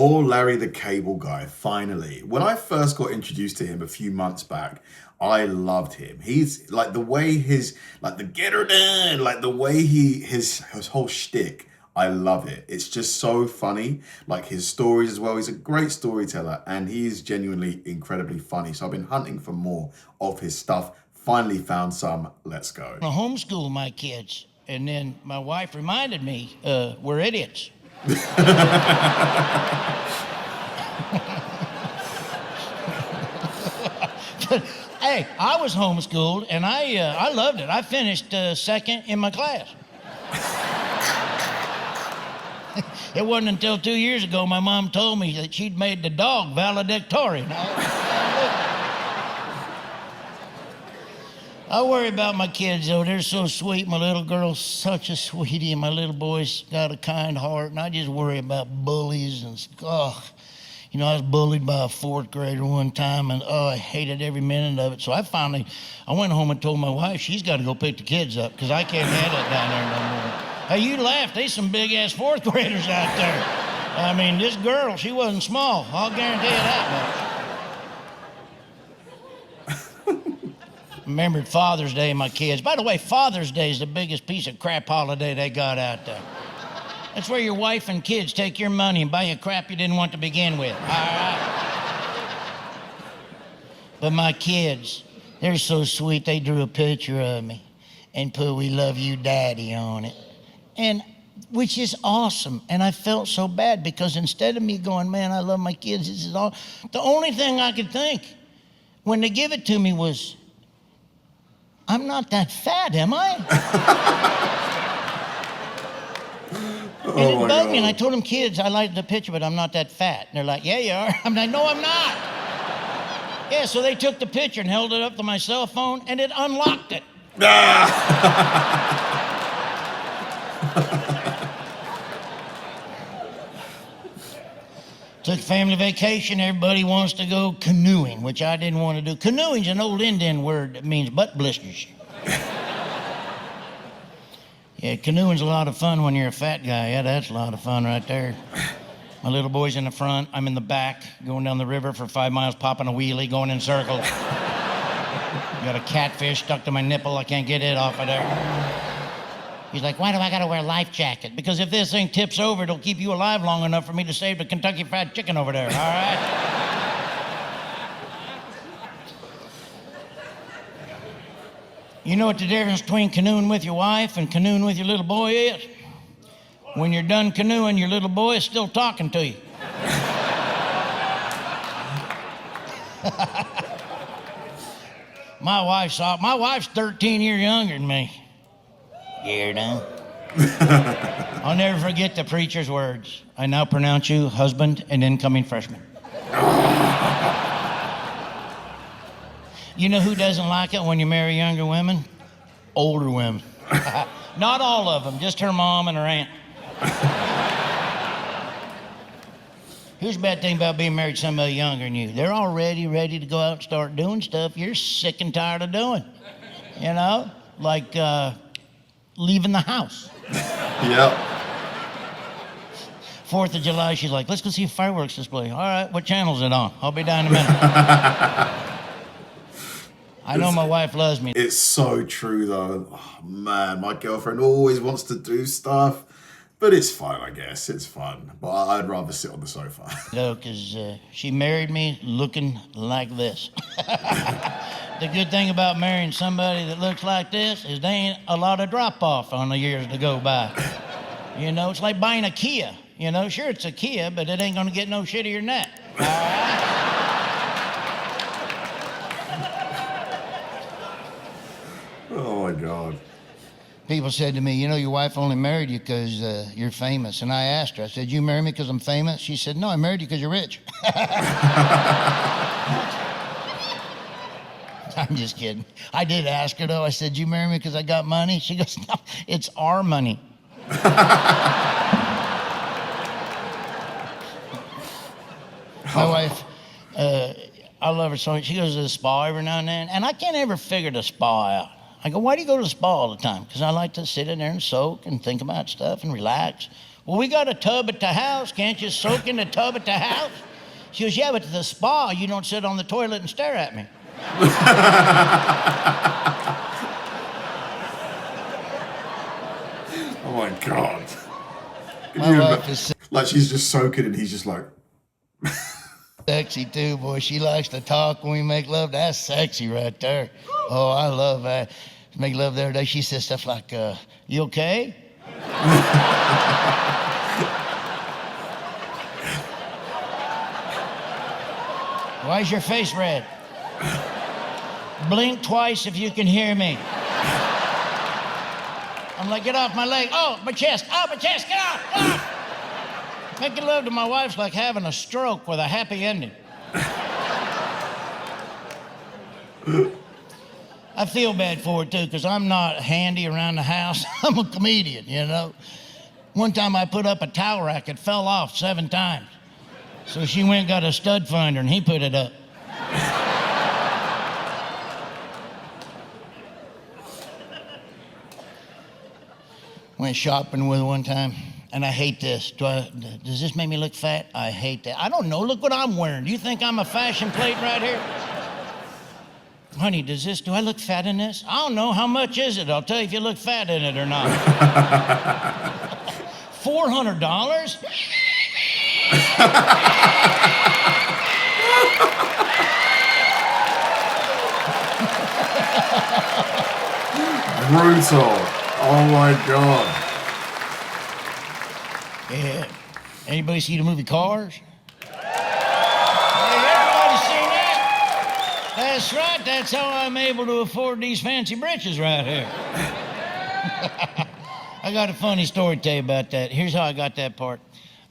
Or Larry the Cable Guy, finally. When I first got introduced to him a few months back, I loved him. He's like the way like the get her done, like the way his whole shtick. I love it. It's just so funny. Like his stories as well. He's a great storyteller and he's genuinely incredibly funny. So I've been hunting for more of his stuff. Finally found some. Let's go. I homeschool my kids. And then my wife reminded me, we're idiots. Hey, I was homeschooled and I loved it. I finished second in my class. It wasn't until 2 years ago my mom told me that she'd made the dog valedictorian. I worry about my kids, though. They're so sweet. My little girl's such a sweetie, and my little boy's got a kind heart, and I just worry about bullies and, you know, I was bullied by a fourth grader one time, and, I hated every minute of it. So I went home and told my wife she's got to go pick the kids up because I can't handle it down there no more. Hey, you laughed. There's some big-ass fourth graders out there. I mean, this girl, she wasn't small. I'll guarantee you that much. Remembered Father's Day, my kids. By the way, Father's Day is the biggest piece of crap holiday they got out there. That's where your wife and kids take your money and buy you crap you didn't want to begin with. All right? But my kids, they're so sweet. They drew a picture of me and put "We love you, Daddy" on it. And which is awesome. And I felt so bad because instead of me going, man, I love my kids, this is all, the only thing I could think when they give it to me was, I'm not that fat, am I? And it bugged me, and I told them, kids, I like the picture, but I'm not that fat. And they're like, yeah, you are. I'm like, no, I'm not. Yeah, so they took the picture and held it up to my cell phone, and it unlocked it. Took family vacation. Everybody wants to go canoeing, which I didn't want to do. Canoeing's an old Indian word that means butt blisters. Yeah, canoeing's a lot of fun when you're a fat guy. Yeah, that's a lot of fun right there. My little boy's in the front. I'm in the back, going down the river for 5 miles, popping a wheelie, going in circles. Got a catfish stuck to my nipple. I can't get it off of there. He's like, why do I gotta wear a life jacket? Because if this thing tips over, it'll keep you alive long enough for me to save the Kentucky Fried Chicken over there, all right? You know what the difference between canoeing with your wife and canoeing with your little boy is? When you're done canoeing, your little boy is still talking to you. My wife's 13 years younger than me. You're done. I'll never forget the preacher's words. I now pronounce you husband and incoming freshman. You know who doesn't like it when you marry younger women? Older women. Not all of them, just her mom and her aunt. Here's the bad thing about being married to somebody younger than you. They're already ready to go out and start doing stuff you're sick and tired of doing. You know? Like, leaving the house. Yep. 4th of July, she's like, let's go see a fireworks display. All right, what channel's it on? I'll be down in a minute. I know my wife loves me. It's so true, though. Oh, man, my girlfriend always wants to do stuff, but it's fun, I guess. It's fun. But I'd rather sit on the sofa. No, because she married me looking like this. The good thing about marrying somebody that looks like this is there ain't a lot of drop-off on the years to go by. You know, it's like buying a Kia. You know, sure, it's a Kia, but it ain't going to get no shittier than that. All right? Oh, my God. People said to me, you know, your wife only married you because you're famous. And I asked her, I said, you married me because I'm famous? She said, no, I married you because you're rich. I'm just kidding. I did ask her, though. I said, you marry me because I got money? She goes, no, it's our money. My wife, I love her so much. She goes to the spa every now and then, and I can't ever figure the spa out. I go, why do you go to the spa all the time? Because I like to sit in there and soak and think about stuff and relax. Well, we got a tub at the house. Can't you soak in the tub at the house? She goes, yeah, but at the spa, you don't sit on the toilet and stare at me. Oh my God. My wife is Like she's just soaking and he's just like, sexy too, boy. She likes to talk when we make love. That's sexy right there. Oh, I love that. Make love the other day. She says stuff like, you okay? Why is your face red? Blink twice if you can hear me. I'm like, get off my leg. Oh, my chest. Oh, my chest. Get off. Get off. Making love to my wife's like having a stroke with a happy ending. I feel bad for it, too, because I'm not handy around the house. I'm a comedian, you know. One time I put up a towel rack. It fell off 7 times. So she went and got a stud finder, and he put it up. Went shopping with her one time, and I hate this. Does this make me look fat? I hate that. I don't know. Look what I'm wearing. Do you think I'm a fashion plate right here? Honey, do I look fat in this? I don't know. How much is it? I'll tell you if you look fat in it or not. $400? brutal. Oh my God. Yeah. Anybody see the movie Cars? Hey, everybody seen that? That's right. That's how I'm able to afford these fancy britches right here. I got a funny story to tell you about that. Here's how I got that part.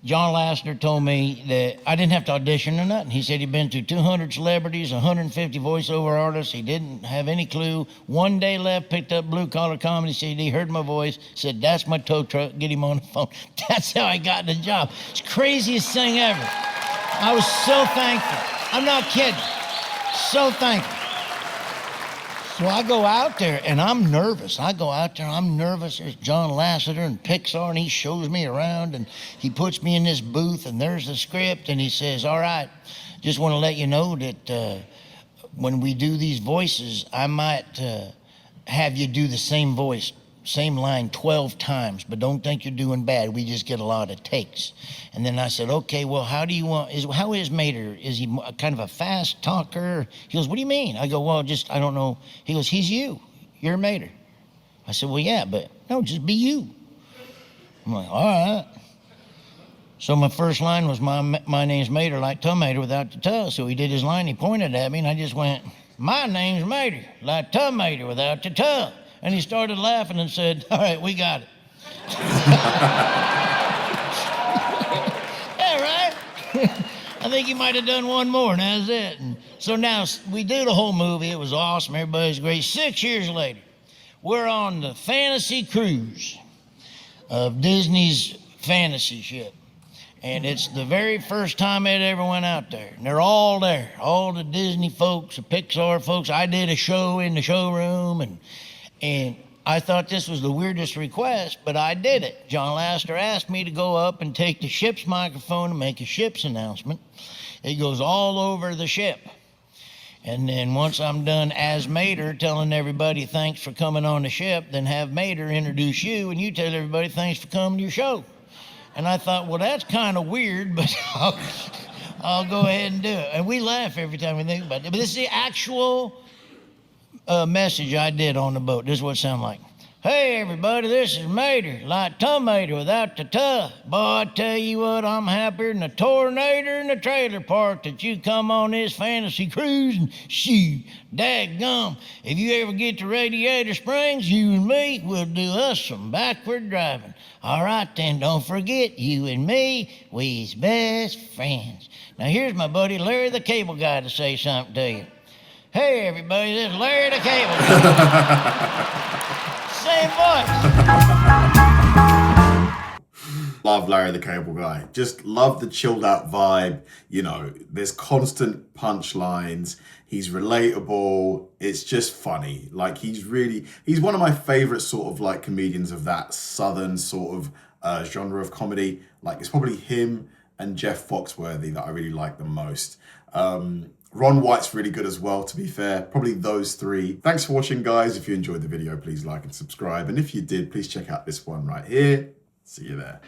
John Lasseter told me that I didn't have to audition or nothing. He said he'd been to 200 celebrities, 150 voiceover artists. He didn't have any clue. One day left, picked up Blue Collar Comedy CD, heard my voice, said, that's my tow truck, get him on the phone. That's how I got the job. It's the craziest thing ever. I was so thankful. I'm not kidding. So thankful. So I go out there, and I'm nervous. There's John Lasseter and Pixar, and he shows me around, and he puts me in this booth, and there's the script, and he says, all right, just want to let you know that when we do these voices, I might have you do the same voice, same line 12 times, but don't think you're doing bad. We just get a lot of takes. And then I said, okay, well, how is Mater? Is he kind of a fast talker? He goes, what do you mean? I go, well, I don't know. He goes, he's you. You're Mater. I said, well, yeah, but no, just be you. I'm like, all right. So my first line was, my name's Mater, like tomato without the tuh. So he did his line, he pointed at me, and I just went, my name's Mater, like tomato without the tuh. And he started laughing and said, all right, we got it. Yeah, right? I think he might have done one more, and that's it. And so now we do the whole movie. It was awesome. Everybody's great. 6 years later, we're on the fantasy cruise of Disney's fantasy ship. And it's the very first time it ever went out there. And they're all there, all the Disney folks, the Pixar folks. I did a show in the showroom, and I thought this was the weirdest request, but I did it. John Lasseter asked me to go up and take the ship's microphone and make a ship's announcement. It goes all over the ship. And then once I'm done as Mater telling everybody thanks for coming on the ship, then have Mater introduce you, and you tell everybody thanks for coming to your show. And I thought, well, that's kind of weird, but I'll go ahead and do it. And we laugh every time we think about it. But this is the actual message I did on the boat. This is what it sounded like. Hey, everybody, this is Mater, like tomato without the tuh. Boy, I tell you what, I'm happier than a tornado in the trailer park that you come on this fantasy cruise and shoot, dadgum. If you ever get to Radiator Springs, you and me will do us some backward driving. All right, then, don't forget, you and me, we's best friends. Now, here's my buddy Larry the Cable Guy to say something to you. Hey, everybody, this is Larry the Cable Guy. Same voice. Love Larry the Cable Guy. Just love the chilled out vibe. You know, there's constant punchlines. He's relatable. It's just funny. Like he's one of my favorite sort of like comedians of that southern sort of genre of comedy. Like, it's probably him and Jeff Foxworthy that I really like the most. Ron White's really good as well, to be fair. Probably those three. Thanks for watching, guys. If you enjoyed the video, please like and subscribe. And if you did, please check out this one right here. See you there.